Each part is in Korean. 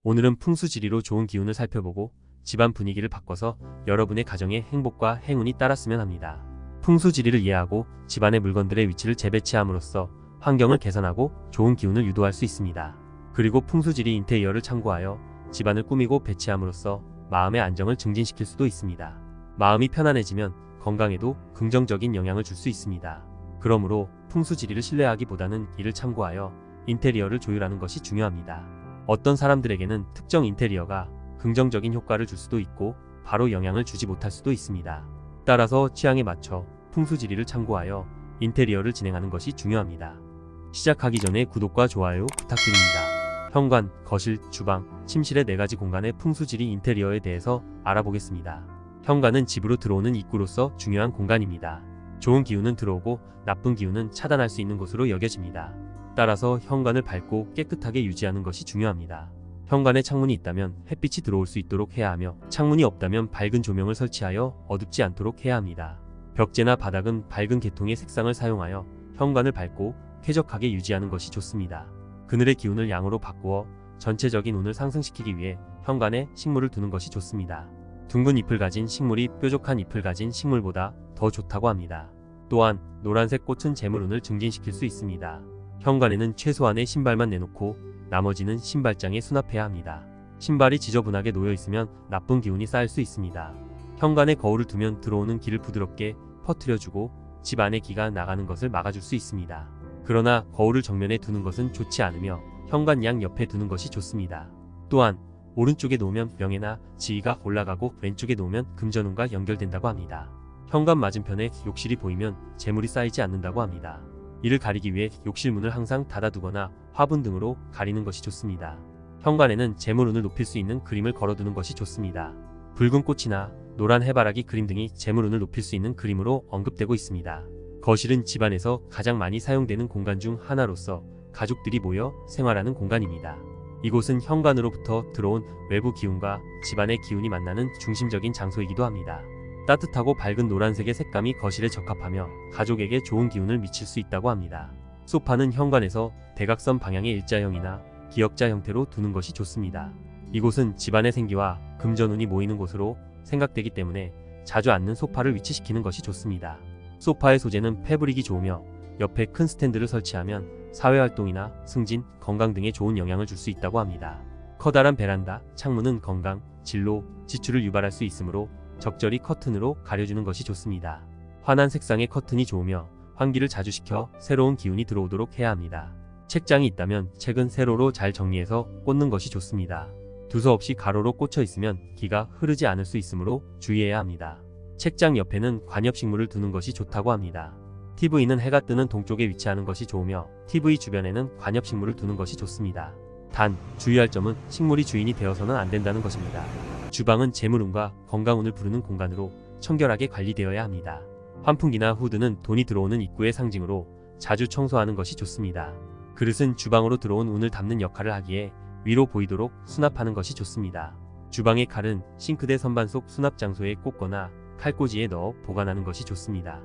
오늘은 풍수지리로 좋은 기운을 살펴보고 집안 분위기를 바꿔서 여러분의 가정에 행복과 행운이 따랐으면 합니다. 풍수지리를 이해하고 집안의 물건들의 위치를 재배치함으로써 환경을 개선하고 좋은 기운을 유도할 수 있습니다. 그리고 풍수지리 인테리어를 참고하여 집안을 꾸미고 배치함으로써 마음의 안정을 증진시킬 수도 있습니다. 마음이 편안해지면 건강에도 긍정적인 영향을 줄 수 있습니다. 그러므로 풍수지리를 신뢰하기보다는 이를 참고하여 인테리어를 조율하는 것이 중요합니다. 어떤 사람들에게는 특정 인테리어가 긍정적인 효과를 줄 수도 있고 바로 영향을 주지 못할 수도 있습니다. 따라서 취향에 맞춰 풍수지리를 참고하여 인테리어를 진행하는 것이 중요합니다. 시작하기 전에 구독과 좋아요 부탁드립니다. 현관, 거실, 주방, 침실의 4가지 공간의 풍수지리 인테리어에 대해서 알아보겠습니다. 현관은 집으로 들어오는 입구로서 중요한 공간입니다. 좋은 기운은 들어오고 나쁜 기운은 차단할 수 있는 곳으로 여겨집니다. 따라서 현관을 밝고 깨끗하게 유지하는 것이 중요합니다. 현관에 창문이 있다면 햇빛이 들어올 수 있도록 해야 하며 창문이 없다면 밝은 조명을 설치하여 어둡지 않도록 해야 합니다. 벽재나 바닥은 밝은 계통의 색상을 사용하여 현관을 밝고 쾌적하게 유지하는 것이 좋습니다. 그늘의 기운을 양으로 바꾸어 전체적인 운을 상승시키기 위해 현관에 식물을 두는 것이 좋습니다. 둥근 잎을 가진 식물이 뾰족한 잎을 가진 식물보다 더 좋다고 합니다. 또한 노란색 꽃은 재물운을 증진시킬 수 있습니다. 현관에는 최소한의 신발만 내놓고 나머지는 신발장에 수납해야 합니다. 신발이 지저분하게 놓여 있으면 나쁜 기운이 쌓일 수 있습니다. 현관에 거울을 두면 들어오는 기를 부드럽게 퍼뜨려주고 집 안에 기가 나가는 것을 막아줄 수 있습니다. 그러나 거울을 정면에 두는 것은 좋지 않으며 현관 양 옆에 두는 것이 좋습니다. 또한 오른쪽에 놓으면 명예나 지위가 올라가고 왼쪽에 놓으면 금전운과 연결된다고 합니다. 현관 맞은편에 욕실이 보이면 재물이 쌓이지 않는다고 합니다. 이를 가리기 위해 욕실 문을 항상 닫아두거나 화분 등으로 가리는 것이 좋습니다. 현관에는 재물운을 높일 수 있는 그림을 걸어두는 것이 좋습니다. 붉은 꽃이나 노란 해바라기 그림 등이 재물운을 높일 수 있는 그림으로 언급되고 있습니다. 거실은 집안에서 가장 많이 사용되는 공간 중 하나로서 가족들이 모여 생활하는 공간입니다. 이곳은 현관으로부터 들어온 외부 기운과 집안의 기운이 만나는 중심적인 장소이기도 합니다. 따뜻하고 밝은 노란색의 색감이 거실에 적합하며 가족에게 좋은 기운을 미칠 수 있다고 합니다. 소파는 현관에서 대각선 방향의 일자형이나 기역자 형태로 두는 것이 좋습니다. 이곳은 집안의 생기와 금전운이 모이는 곳으로 생각되기 때문에 자주 앉는 소파를 위치시키는 것이 좋습니다. 소파의 소재는 패브릭이 좋으며 옆에 큰 스탠드를 설치하면 사회활동이나 승진, 건강 등에 좋은 영향을 줄 수 있다고 합니다. 커다란 베란다, 창문은 건강, 진로, 지출을 유발할 수 있으므로 적절히 커튼으로 가려주는 것이 좋습니다. 환한 색상의 커튼이 좋으며 환기를 자주 시켜 새로운 기운이 들어오도록 해야 합니다. 책장이 있다면 책은 세로로 잘 정리해서 꽂는 것이 좋습니다. 두서없이 가로로 꽂혀 있으면 기가 흐르지 않을 수 있으므로 주의해야 합니다. 책장 옆에는 관엽식물을 두는 것이 좋다고 합니다. TV는 해가 뜨는 동쪽에 위치하는 것이 좋으며 TV 주변에는 관엽식물을 두는 것이 좋습니다. 단, 주의할 점은 식물이 주인이 되어서는 안 된다는 것입니다. 주방은 재물운과 건강운을 부르는 공간으로 청결하게 관리되어야 합니다. 환풍기나 후드는 돈이 들어오는 입구의 상징으로 자주 청소하는 것이 좋습니다. 그릇은 주방으로 들어온 운을 담는 역할을 하기에 위로 보이도록 수납하는 것이 좋습니다. 주방의 칼은 싱크대 선반 속 수납 장소에 꽂거나 칼꽂이에 넣어 보관하는 것이 좋습니다.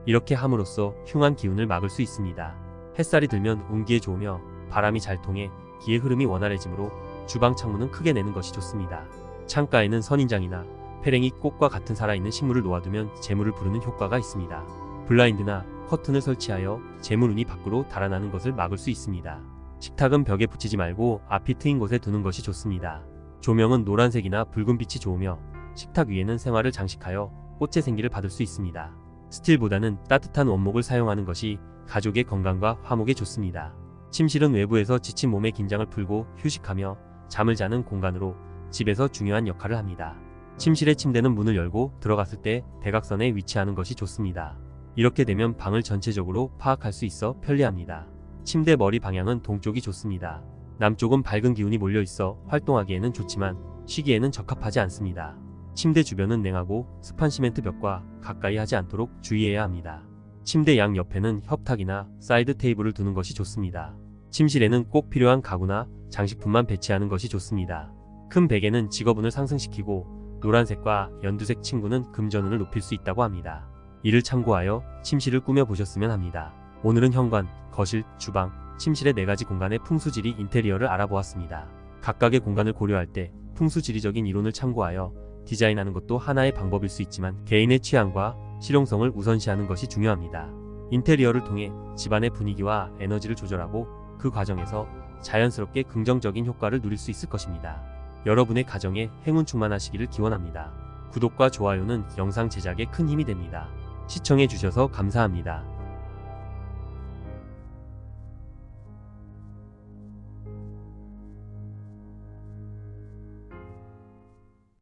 이렇게 함으로써 흉한 기운을 막을 수 있습니다. 햇살이 들면 운기에 좋으며 바람이 잘 통해 기의 흐름이 원활해지므로 주방 창문은 크게 내는 것이 좋습니다. 창가에는 선인장이나 페랭이 꽃과 같은 살아있는 식물을 놓아두면 재물을 부르는 효과가 있습니다. 블라인드나 커튼을 설치하여 재물운이 밖으로 달아나는 것을 막을 수 있습니다. 식탁은 벽에 붙이지 말고 앞이 트인 곳에 두는 것이 좋습니다. 조명은 노란색이나 붉은빛이 좋으며 식탁 위에는 생화를 장식하여 꽃의 생기를 받을 수 있습니다. 스틸보다는 따뜻한 원목을 사용하는 것이 가족의 건강과 화목에 좋습니다. 침실은 외부에서 지친 몸의 긴장을 풀고 휴식하며 잠을 자는 공간으로 집에서 중요한 역할을 합니다. 침실의 침대는 문을 열고 들어갔을 때 대각선에 위치하는 것이 좋습니다. 이렇게 되면 방을 전체적으로 파악할 수 있어 편리합니다. 침대 머리 방향은 동쪽이 좋습니다. 남쪽은 밝은 기운이 몰려 있어 활동하기에는 좋지만 쉬기에는 적합하지 않습니다. 침대 주변은 냉하고 습한 시멘트 벽과 가까이 하지 않도록 주의해야 합니다. 침대 양 옆에는 협탁이나 사이드 테이블을 두는 것이 좋습니다. 침실에는 꼭 필요한 가구나 장식품만 배치하는 것이 좋습니다. 큰 베개는 직업운을 상승시키고 노란색과 연두색 침구는 금전운을 높일 수 있다고 합니다. 이를 참고하여 침실을 꾸며보셨으면 합니다. 오늘은 현관, 거실, 주방, 침실의 4가지 공간의 풍수지리 인테리어를 알아보았습니다. 각각의 공간을 고려할 때 풍수지리적인 이론을 참고하여 디자인하는 것도 하나의 방법일 수 있지만 개인의 취향과 실용성을 우선시하는 것이 중요합니다. 인테리어를 통해 집안의 분위기와 에너지를 조절하고 그 과정에서 자연스럽게 긍정적인 효과를 누릴 수 있을 것입니다. 여러분의 가정에 행운 충만하시기를 기원합니다. 구독과 좋아요는 영상 제작에 큰 힘이 됩니다. 시청해 주셔서 감사합니다.